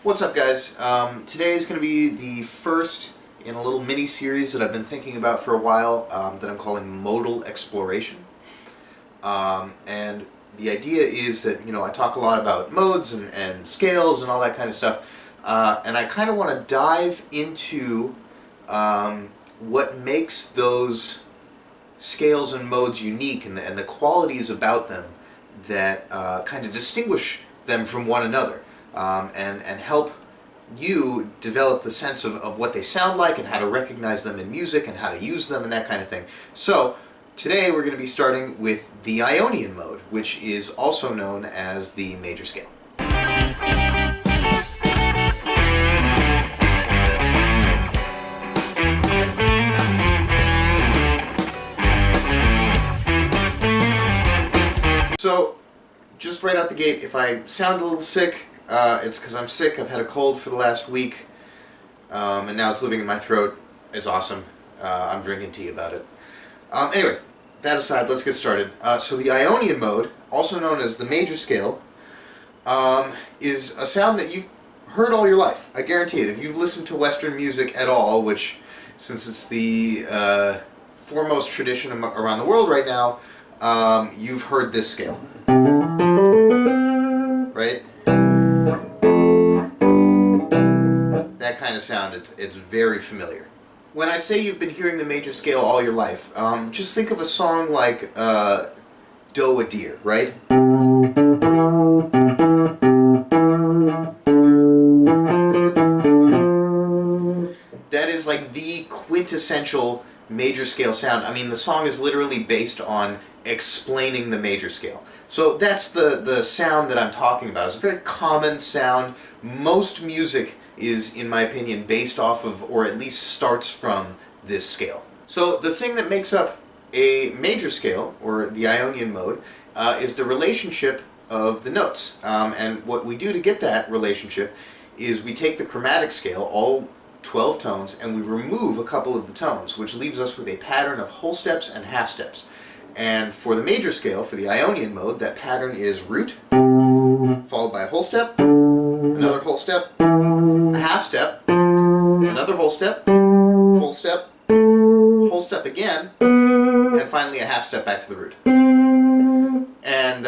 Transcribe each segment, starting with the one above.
What's up, guys? Today is going to be the first in a little mini-series that I've been thinking about for a while that I'm calling Modal Exploration. And the idea is that, I talk a lot about modes and scales and all that kind of stuff, and I kind of want to dive into what makes those scales and modes unique and the qualities about them that kind of distinguish them from one another. And help you develop the sense of what they sound like and how to recognize them in music and how to use them and that kind of thing. So today we're going to be starting with the Ionian Mode, which is also known as the major scale. So just right out the gate, if I sound a little sick, it's because I'm sick. I've had a cold for the last week, and now it's living in my throat. It's awesome. I'm drinking tea about it. Anyway, that aside, let's get started. So the Ionian Mode, also known as the major scale, is a sound that you've heard all your life. I guarantee it. If you've listened to Western music at all, which, since it's the foremost tradition around the world right now, you've heard this scale. Right? That kind of sound, it's very familiar. When I say you've been hearing the major scale all your life, just think of a song like Doe a Deer, right? That is like the quintessential major scale sound. I mean, the song is literally based on explaining the major scale. So that's the sound that I'm talking about. It's a very common sound. Most music is, in my opinion, based off of, or at least starts from, this scale. So the thing that makes up a major scale, or the Ionian Mode, is the relationship of the notes. And what we do to get that relationship is we take the chromatic scale, all 12 tones, and we remove a couple of the tones, which leaves us with a pattern of whole steps and half steps. And for the major scale, for the Ionian Mode, that pattern is root, followed by a whole step, another whole step, a half step, another whole step again, and finally a half step back to the root. And,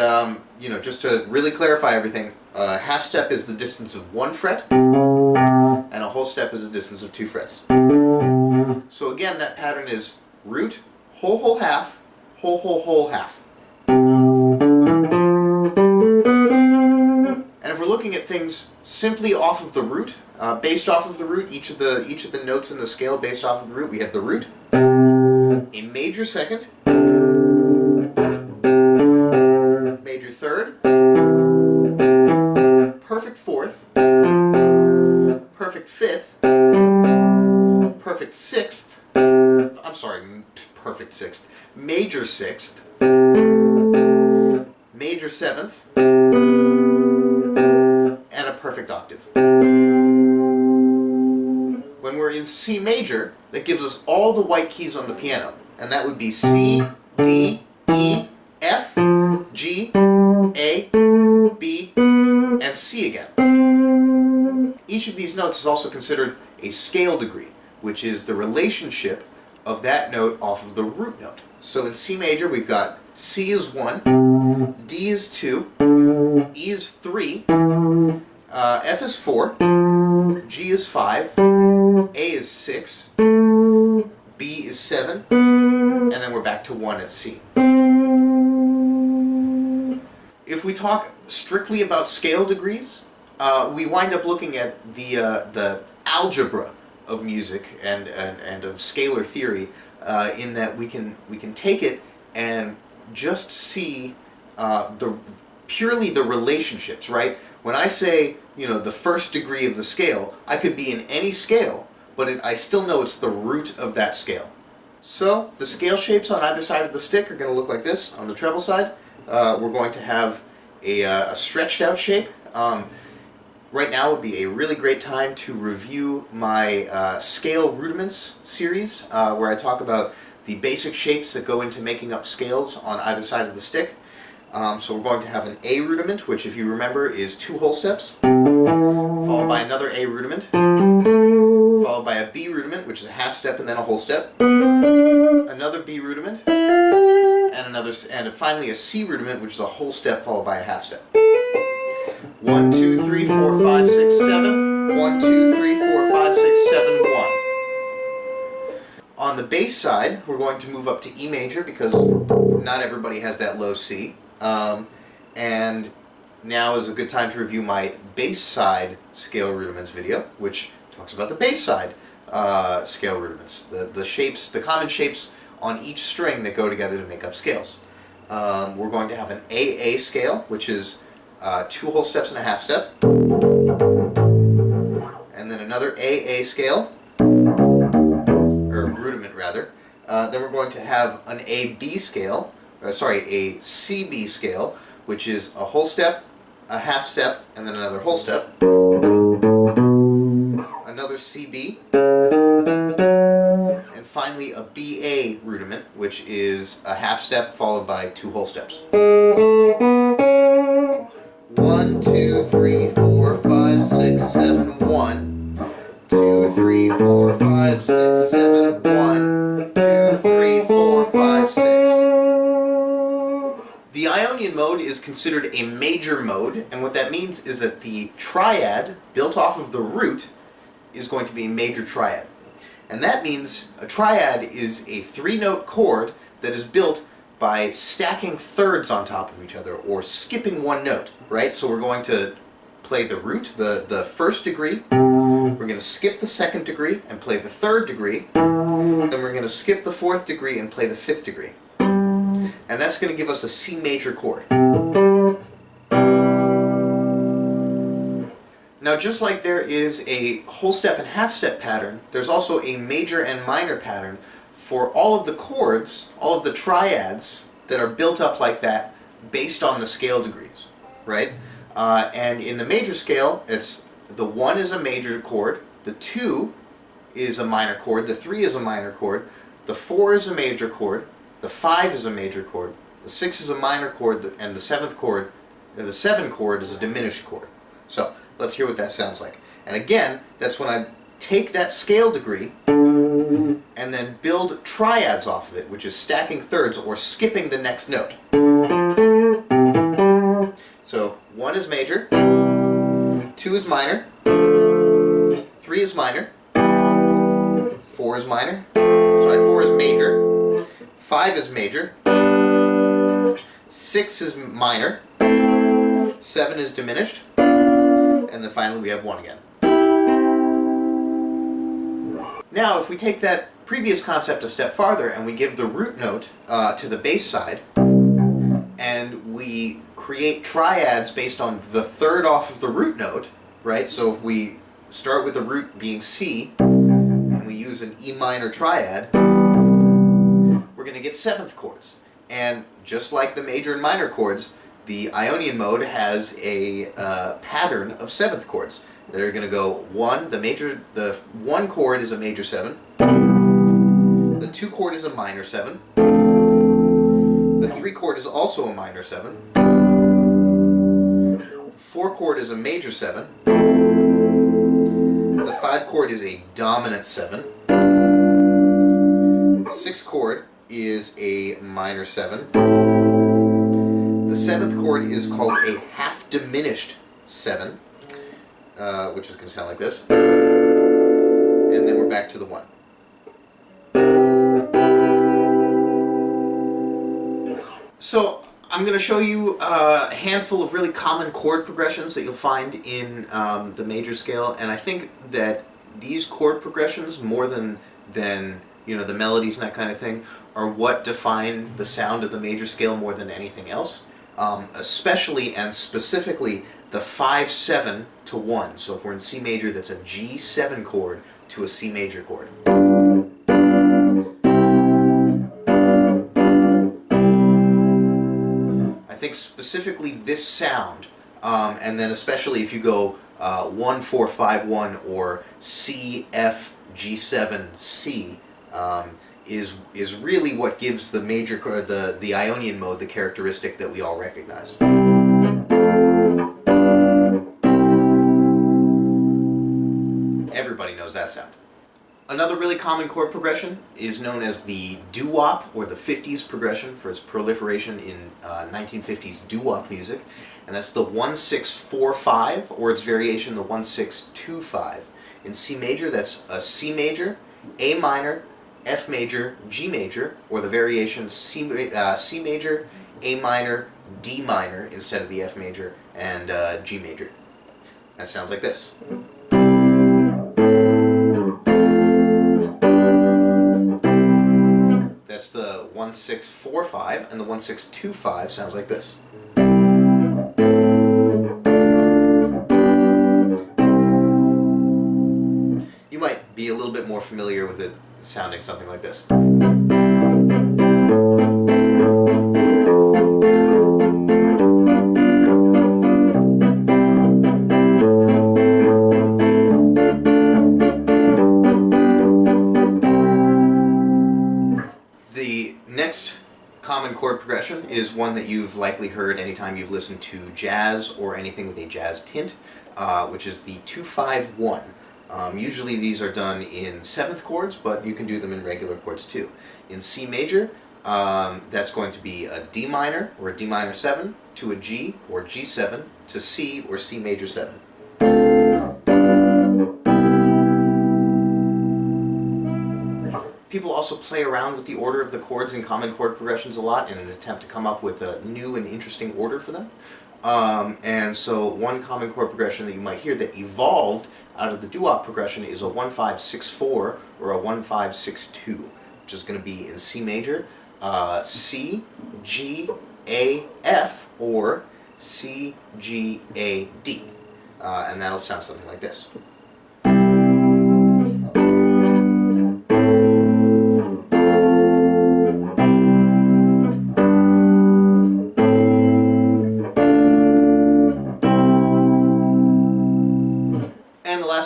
just to really clarify everything, a half step is the distance of 1 fret, and a whole step is the distance of 2 frets. So again, that pattern is root, whole, whole, half, whole, whole, whole, half. And if we're looking at things simply off of the root, based off of the root, each of the notes in the scale based off of the root, we have the root, a major second, major third, perfect fourth, perfect fifth, perfect sixth, perfect sixth, major sixth, major seventh, and a perfect octave. When we're in C major, that gives us all the white keys on the piano, and that would be C, D, E, F, G, A, B, and C again. Each of these notes is also considered a scale degree, which is the relationship of that note off of the root note. So in C major, we've got C is 1, D is 2, E is 3, F is 4, G is 5, A is 6, B is 7, and then we're back to 1 at C. If we talk strictly about scale degrees, we wind up looking at the algebra of music and of scalar theory, in that we can take it and just see purely the relationships, right? When I say, the first degree of the scale, I could be in any scale, but I still know it's the root of that scale. So the scale shapes on either side of the stick are going to look like this. On the treble side, we're going to have a stretched out shape. Right now would be a really great time to review my Scale Rudiments series, where I talk about the basic shapes that go into making up scales on either side of the stick. So we're going to have an A rudiment, which, if you remember, is 2 whole steps, followed by another A rudiment, followed by a B rudiment, which is a half step and then a whole step, another B rudiment, and finally a C rudiment, which is a whole step followed by a half step. 1, 2, 3, 4, 5, 6, 7. 1, 2, 3, 4, 5, 6, 7, 1. On the bass side, we're going to move up to E major because not everybody has that low C. And now is a good time to review my bass side scale rudiments video, which talks about the bass side scale rudiments, the shapes, the common shapes on each string that go together to make up scales. We're going to have an AA scale, which is 2 whole steps and a half step, and then another AA scale, or rudiment rather. Then we're going to have an AB scale, a CB scale, which is a whole step, a half step, and then another whole step. Another CB, and finally a BA rudiment, which is a half step followed by 2 whole steps. 1, 2, 3, 4, 5, 6, 7, 1. 2, 3, 4, 5, 6, 7, 1. 2, 3, 4, 5, 6. The Ionian mode is considered a major mode, and what that means is that the triad built off of the root is going to be a major triad. And that means a triad is a 3-note chord that is built by stacking thirds on top of each other, or skipping one note, right? So we're going to play the root, the first degree, we're going to skip the second degree and play the third degree, then we're going to skip the fourth degree and play the fifth degree. And that's going to give us a C major chord. Now, just like there is a whole step and half step pattern, there's also a major and minor pattern for all of the chords, all of the triads that are built up like that based on the scale degrees, right? And in the major scale, it's the 1 is a major chord, the 2 is a minor chord, the 3 is a minor chord, the 4 is a major chord, the 5 is a major chord, the 6 is a minor chord, and the 7th chord, the 7 chord is a diminished chord. So let's hear what that sounds like. And again, that's when I take that scale degree and then build triads off of it, which is stacking thirds or skipping the next note. So 1 is major, 2 is minor, 3 is minor, 4 is minor, 4 is major, 5 is major, 6 is minor, 7 is diminished, and then finally we have 1 again. Now, if we take that previous concept a step farther and we give the root note to the bass side, and we create triads based on the third off of the root note, right? So if we start with the root being C, and we use an E minor triad, we're going to get 7th chords. And just like the major and minor chords, the Ionian mode has a pattern of 7th chords that are going to go 1, the 1 chord is a major 7, the 2 chord is a minor 7, the 3 chord is also a minor 7, the 4 chord is a major 7, the 5 chord is a dominant 7, the 6th chord is a minor 7, the 7th chord is called a half diminished 7, which is going to sound like this, and then we're back to the 1. So I'm going to show you a handful of really common chord progressions that you'll find in the major scale, and I think that these chord progressions, more than you know, the melodies and that kind of thing, are what define the sound of the major scale more than anything else. Especially and specifically the 5-7 to 1. So if we're in C major, that's a G7 chord to a C major chord. I think specifically this sound, and then especially if you go 1-4-5-1 or C F G7 C, is really what gives the major the Ionian mode the characteristic that we all recognize. Everybody knows that sound. Another really common chord progression is known as the doo-wop, or the 50s progression, for its proliferation in 1950s doo-wop music, and that's the 1-6-4-5, or its variation, the 1-6-2-5. In C major, that's a C major, A minor, F major, G major, or the variation C major, A minor, D minor instead of the F major, and G major. That sounds like this. That's the 1-6-4-5, and the 1-6-2-5 sounds like this. You might be a little bit more familiar with it sounding something like this. The next common chord progression is one that you've likely heard anytime you've listened to jazz or anything with a jazz tint, which is the 2-5-1. Usually these are done in seventh chords, but you can do them in regular chords too. In C major, that's going to be a D minor or a D minor 7 to a G or G7 to C or C major 7. People also play around with the order of the chords in common chord progressions a lot in an attempt to come up with a new and interesting order for them. And so one common chord progression that you might hear that evolved out of the doo-wop progression is a 1-5-6-4 or a 1-5-6-2, which is going to be in C major, C, G, A, F, or C, G, A, D. And that'll sound something like this.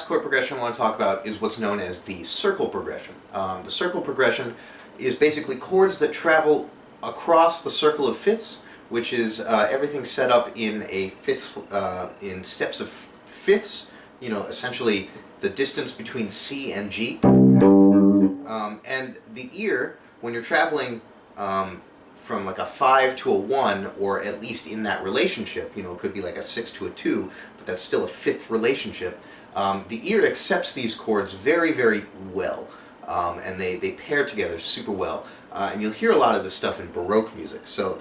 Chord progression I want to talk about is what's known as the circle progression. The circle progression is basically chords that travel across the circle of fifths, which is everything set up in a fifth, in steps of fifths. You know, essentially the distance between C and G. And the ear, when you're traveling from like a 5 to a 1, or at least in that relationship, you know, it could be like a 6 to a 2, but that's still a fifth relationship. The ear accepts these chords very, very well, and they pair together super well. And you'll hear a lot of this stuff in Baroque music. So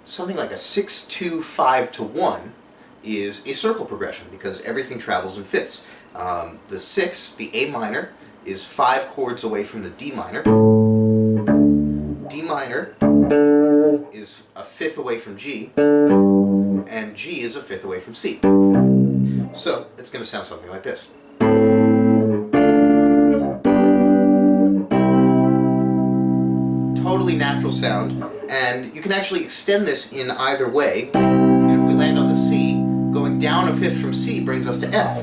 something like a 6-2-5-1 is a circle progression because everything travels in fifths. The 6, the A minor, is 5 chords away from the D minor. D minor is a fifth away from G, and G is a fifth away from C. So it's going to sound something like this. Totally natural sound, and you can actually extend this in either way. And if we land on the C, going down a fifth from C brings us to F.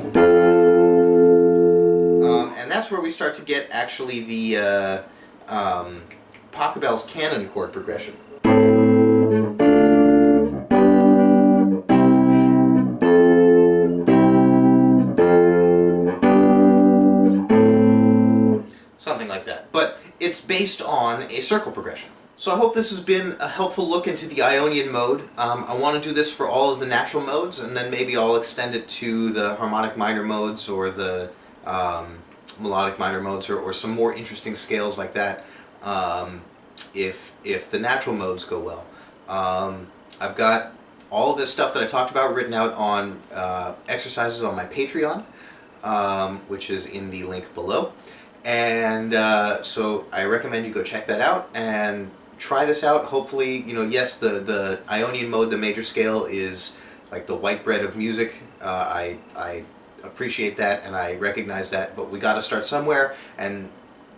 And that's where we start to get actually the Pachelbel's canon chord progression. Something like that. But it's based on a circle progression. So I hope this has been a helpful look into the Ionian mode. I want to do this for all of the natural modes, and then maybe I'll extend it to the harmonic minor modes or the melodic minor modes, or some more interesting scales like that, if the natural modes go well. I've got all of this stuff that I talked about written out on exercises on my Patreon, which is in the link below. And so I recommend you go check that out and try this out. Hopefully, you know, yes, the Ionian mode, the major scale, is like the white bread of music. I appreciate that and I recognize that, but we got to start somewhere, and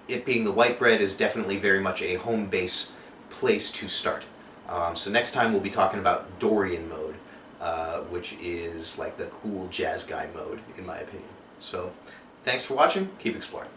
it being the white bread is definitely very much a home base place to start. So next time we'll be talking about Dorian mode, which is like the cool jazz guy mode, in my opinion. So thanks for watching. Keep exploring.